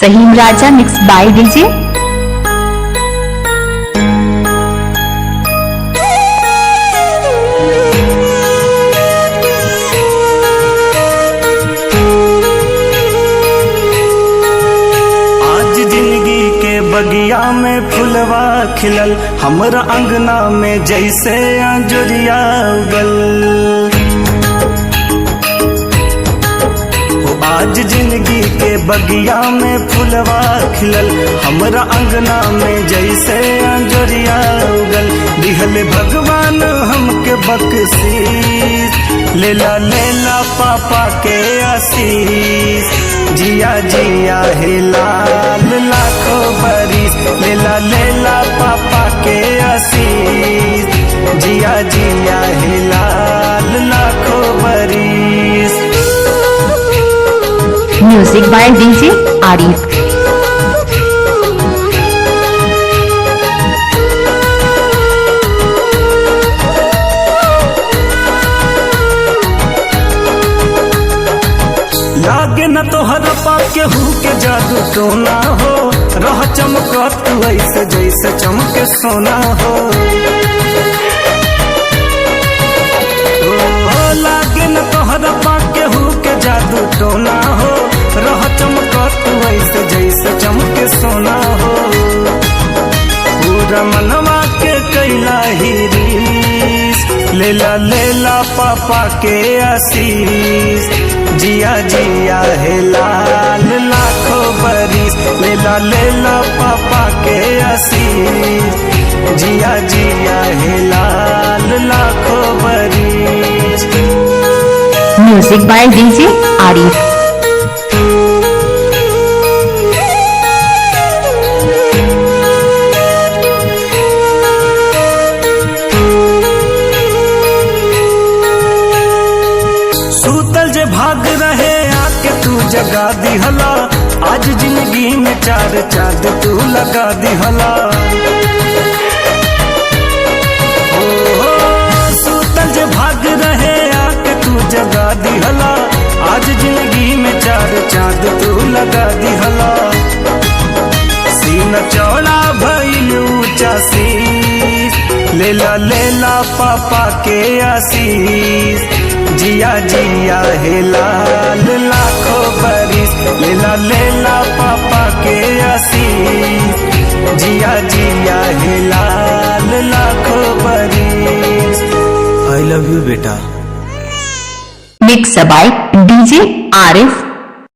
सहीम Raja mix by DJ. बगिया में फुलवा खिलल हमरा अंगना में जैसे अंजुरिया उगल। आज जिंदगी के बगिया में फुलवा खिलल हमरा अंगना में जैसे अंजुरिया उगल। दिहल भगवान हमके बख्शीश लेला लेला पापा के आशीष। जिया जिया हे लाल लाखों बरिस लेला लेला पापा के आशीष। जिया जिया हे लाल लाखों बरिस। Music by DJ Arif. लागे न तोहर पाके हु के जादू टोना हो। रह चमकत ऐसे जैसे चमके सोना हो। लागे न तोहर पाके हु के जादू टोना हो। रह चमकत ऐसे जैसे चमके सोना हो। पूरा मनवा के कैला ही रीस लेला लेला पापा के आशीष। जिया जिया हे लाल लाखों बरिस लेला लेला पापा के आशीष। जिया जिया हे लाल लाखों बरिस। Music by DJ Arif. सूतल जे भाग रहे आके तू जगा दिहला। आज जिंदगी में चार चांद तू लगा दिहला। सूतल जे भाग रहे आके तू जगा दिहला। आज जिंदगी में चार चांद तू लगा दिहला। सीना चौड़ा भइल ऊंचा शीश लेला लेला पापा के आशीष। जिया जिया हे लाल लाखों बरिस लेला लेला पापा के आशीष। जिया जिया हे लाल लाखों बरिस। आई लव यू बेटा। Mix by DJ Arif.